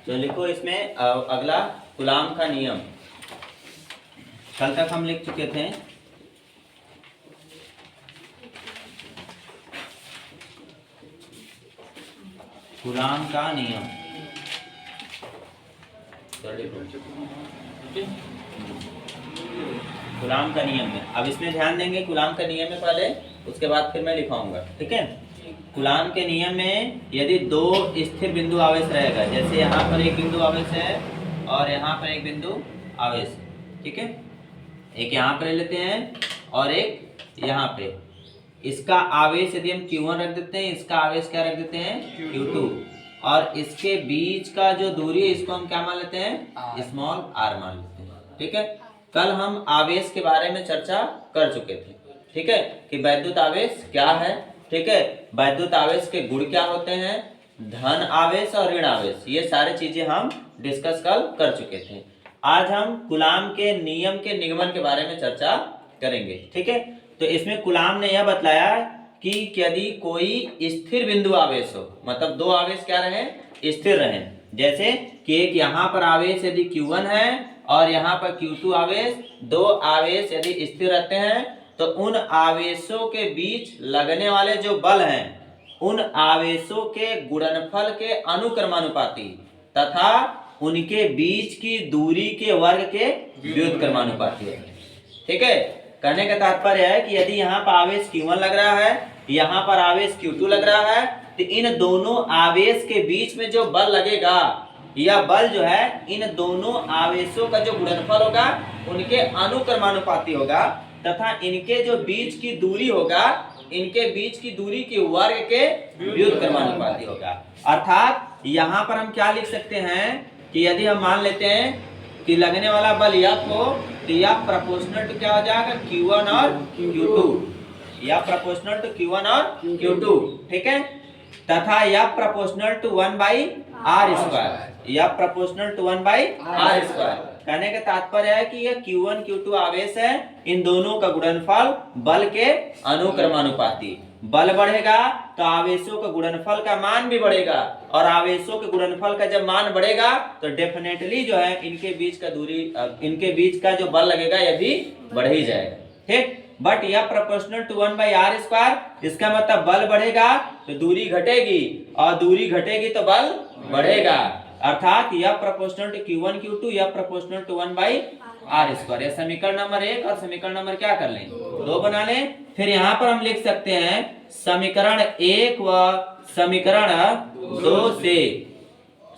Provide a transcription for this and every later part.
तो लिखो इसमें अगला कूलाम का नियम। कल तक हम लिख चुके थे कूलाम का नियम। कूलाम का नियम में अब इसमें ध्यान देंगे। कूलाम का नियम में पहले, उसके बाद फिर मैं लिखाऊंगा, ठीक है। कूलाम के नियम में यदि दो स्थिर बिंदु आवेश रहेगा, जैसे यहाँ पर एक बिंदु आवेश है और यहाँ पर एक बिंदु आवेश है, ठीक है। एक यहाँ पर ले लेते हैं और एक यहाँ पे। इसका आवेश यदि हम Q1 रख देते हैं, इसका आवेश क्या रख देते हैं Q2, और इसके बीच का जो दूरी है इसको हम क्या मान लेते हैं, स्मॉल r मान लेते हैं, ठीक है। कल हम आवेश के बारे में चर्चा कर चुके थे, ठीक है, कि वैद्युत आवेश क्या है, ठीक है। वैद्युत आवेश के गुण क्या होते हैं, धन आवेश और ऋण आवेश, ये सारी चीजें हम डिस्कस कल कर चुके थे। आज हम कूलाम के नियम के निगमन के बारे में चर्चा करेंगे, ठीक है। तो इसमें कूलाम ने यह बतलाया कि यदि कोई स्थिर बिंदु आवेश हो, मतलब दो आवेश क्या रहे, स्थिर रहे, जैसे कि एक यहाँ पर आवेश यदि Q1 है और यहाँ पर Q2 आवेश, दो आवेश यदि स्थिर रहते हैं तो उन आवेशों के बीच लगने वाले जो बल हैं उन आवेशों के गुणनफल के अनुक्रमानुपाती तथा उनके बीच की दूरी के वर्ग के व्युत्क्रमानुपाती है, ठीक है। कहने का तात्पर्य है कि यदि यहाँ पर आवेश Q1 लग रहा है, यहाँ पर आवेश Q2 लग रहा है, तो इन दोनों आवेश के बीच में जो बल लगेगा, यह बल जो है इन दोनों आवेशों का जो गुणनफल होगा उनके अनुक्रमानुपाती होगा तथा इनके जो बीच की दूरी होगा, इनके बीच की दूरी के वर्ग के व्युत्क्रमानुपाती होगा। अर्थात यहाँ पर हम क्या लिख सकते हैं कि यदि हम मान लेते हैं कि लगने वाला बल F हो तो यह प्रोपोर्शनल टू क्या हो जाएगा, Q1 और Q2, या प्रोपोर्शनल टू Q1 और Q2, ठीक है। तथा यह प्रोपोर्शनल टू 1/r², या प्रोपोर्शनल टू 1/r²। कहने का तात्पर्य है कि यह Q1 Q2 आवेश है, इन दोनों का गुणनफल बल के अनुक्रमानुपाती। बल बढ़ेगा तो आवेशों का गुणनफल का मान भी बढ़ेगा, और आवेशों के गुणनफल का जब मान बढ़ेगा तो डेफिनेटली जो है इनके बीच का दूरी, इनके बीच का जो बल लगेगा यह भी बढ़ ही जाएगा, ठीक। बट यह प्रोपोर्शनल टू 1/r², इसका मतलब बल बढ़ेगा तो दूरी घटेगी, और दूरी घटेगी तो बल बढ़ेगा। अर्थात यह प्रोपोर्शनल टू Q1 Q2, यह प्रोपोर्शनल टू 1/r²। यह समीकरण नंबर 1 और समीकरण नंबर क्या कर लें, 2 बना लें। फिर यहाँ पर हम लिख सकते हैं समीकरण 1 व समीकरण 2 से,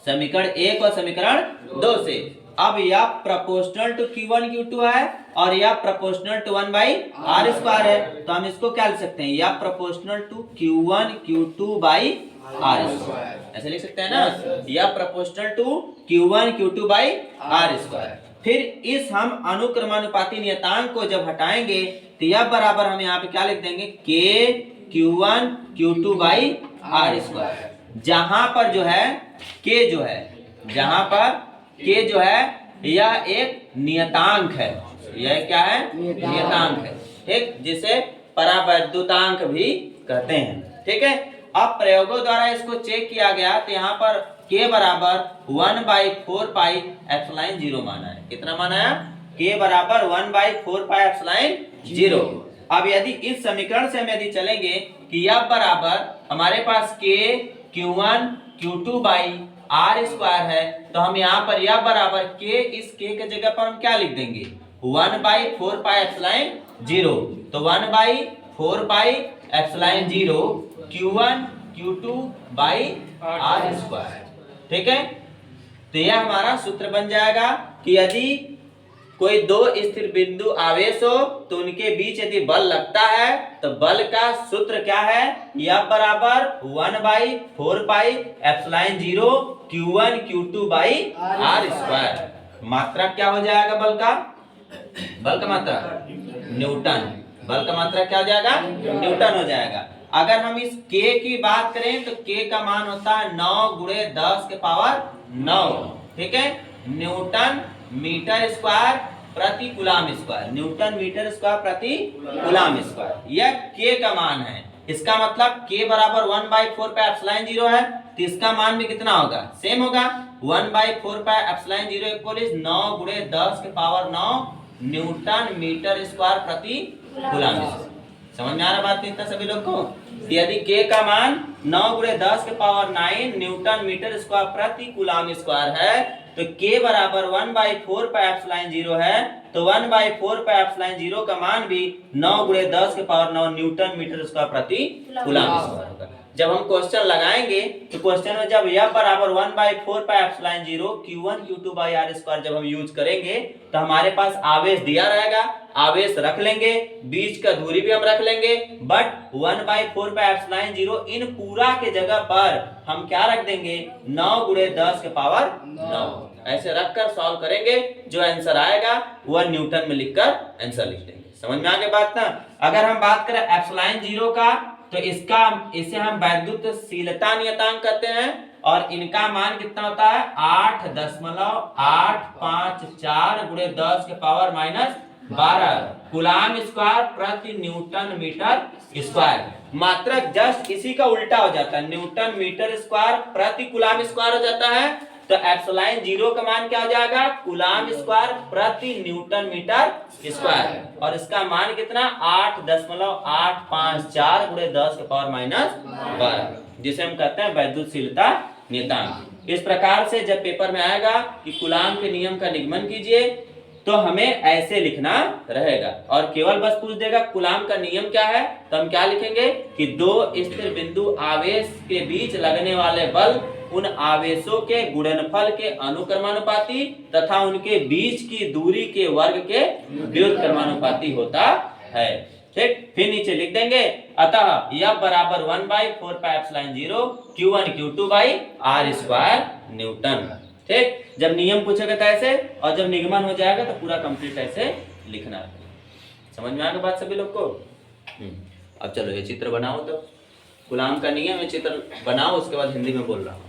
समीकरण 1 और समीकरण 2 से। अब यह प्रोपोर्शनल टू Q1 Q2 है और यह प्रोपोर्शनल टू 1/r² है, तो हम इसको क्या लिख सकते हैं, यह प्रोपोर्शनल टू Q1 Q2/r², ऐसे लिख सकते हैं ना, यह प्रोपोर्शनल टू Q1 Q2/r²। फिर इस हम अनुक्रमानुपाती नियतांक को जब हटाएंगे तो यह बराबर हम यहाँ पे क्या लिख देंगे, K Q1 Q2/r²। जहां पर जो है K जो है, जहां पर K जो है यह एक नियतांक है, यह क्या है, नियतांक है, ठीक, जिसे परावैद्युतांक भी कहते हैं, ठीक है। अब प्रयोगों द्वारा इसको चेक किया गया तो यहाँ पर K बराबर 1/4πε0 माना है। कितना माना है, K बराबर 1/4πε0। अब यदि इस समीकरण से हम यदि चलेंगे कि यह बराबर हमारे पास K Q1 Q2/r² है, तो हम यहाँ पर यह बराबर K, इस K के जगह पर हम क्या लिख देंगे, 1/4πε0। तो 1/4πε0 Q1 Q2/r², ठीक है। तो यह हमारा सूत्र बन जाएगा कि यदि कोई दो स्थिर बिंदु आवेश हो तो उनके बीच यदि बल लगता है तो बल का सूत्र क्या है, यह बराबर 1/4πε0 Q1 Q2/r²। मात्रा क्या हो जाएगा बल का, बल का मात्रा न्यूटन, बल का मात्रा क्या हो जाएगा, न्यूटन हो जाएगा। अगर हम इस K की बात करें तो K का मान होता है 9 × 10⁹, ठीक है, न्यूटन मीटर स्क्वायर प्रति coulomb square, newton metre square प्रति कूलाम स्क्वायर, यह K का मान है। इसका मतलब K बराबर 1/4πε0 है, तो इसका मान भी कितना होगा, सेम होगा। 1/4πε0 इक्वल इज 9 गुणे 10 के पावर 9 न्यूटन मीटर स्क्वायर प्रति कूलम। समझ में आ रहा बात इतना सभी लोग को? यदि k का मान 9 गुणे 10 के पावर 9 न्यूटन मीटर स्क्वायर प्रति कूलम स्क्वायर है, तो k बराबर 1/4πε0 है, तो 1/4πε0 का मान भी 9 गुणे 10 के पावर 9 न्यूटन मीटर स्क्वायर प्रति कूलम स्क्वायर होगा। जब हम क्वेश्चन लगाएंगे तो क्वेश्चन में जब यह बराबर 1/4πε0 Q1 Q2/r² जब हम यूज करेंगे तो हमारे पास आवेश दिया रहेगा, आवेश रख लेंगे, बीच का दूरी भी हम रख लेंगे, बट 1/4πε0 इन पूरा के जगह पर हम क्या रख देंगे, 9 गुणे 10 के पावर 9। ऐसे रखकर सॉल्व करेंगे, जो आंसर आएगा वह न्यूटन में लिखकर आंसर लिख देंगे। समझ में आ गई बात ना? अगर हम बात करें ε0 का, तो इसे हम वैद्युतशीलता नियतांक कहते हैं, और इनका मान कितना होता है 8.854 गुणे 10 के पावर -12 कूलम स्क्वायर प्रति न्यूटन मीटर स्क्वायर। मात्रक जस्ट इसी का उल्टा हो जाता है, न्यूटन मीटर स्क्वायर प्रति कूलम स्क्वायर हो जाता है, तो ε0 का मान क्या हो जाएगा, कूलम स्क्वायर प्रति न्यूटन मीटर स्क्वायर, और इसका मान कितना 8.854 गुणे 10 के पावर -12, जिसे हम कहते हैं वैद्युतशीलता नियतांक। इस प्रकार से जब पेपर में आएगा कि कूलम के नियम का निगमन कीजिए, तो हमें ऐसे लिखना रहेगा, और केवल बस पूछ देगा कूलम का नियम क्या है, तो हम क्या लिखेंगे कि दो स्थिर बिंदु आवेश के बीच लगने वाले बल उन आवेशों के गुणनफल के अनुक्रमानुपाती तथा उनके बीच की दूरी के वर्ग के व्युत्क्रमानुपाती होता है। ठीक, फिर नीचे लिख देंगे, अतः यह बराबर 1/4πε0 Q1 Q2/r² न्यूटन। ठीक, जब नियम पूछेगा तो ऐसे, और जब निगमन हो जाएगा तो पूरा कंप्लीट ऐसे लिखना है। समझ में आ गई बात सभी लोग को? अब चलो ये चित्र बनाओ, तो कूलम का नियम है, चित्र बनाओ, उसके बाद हिंदी में बोल रहा हूँ।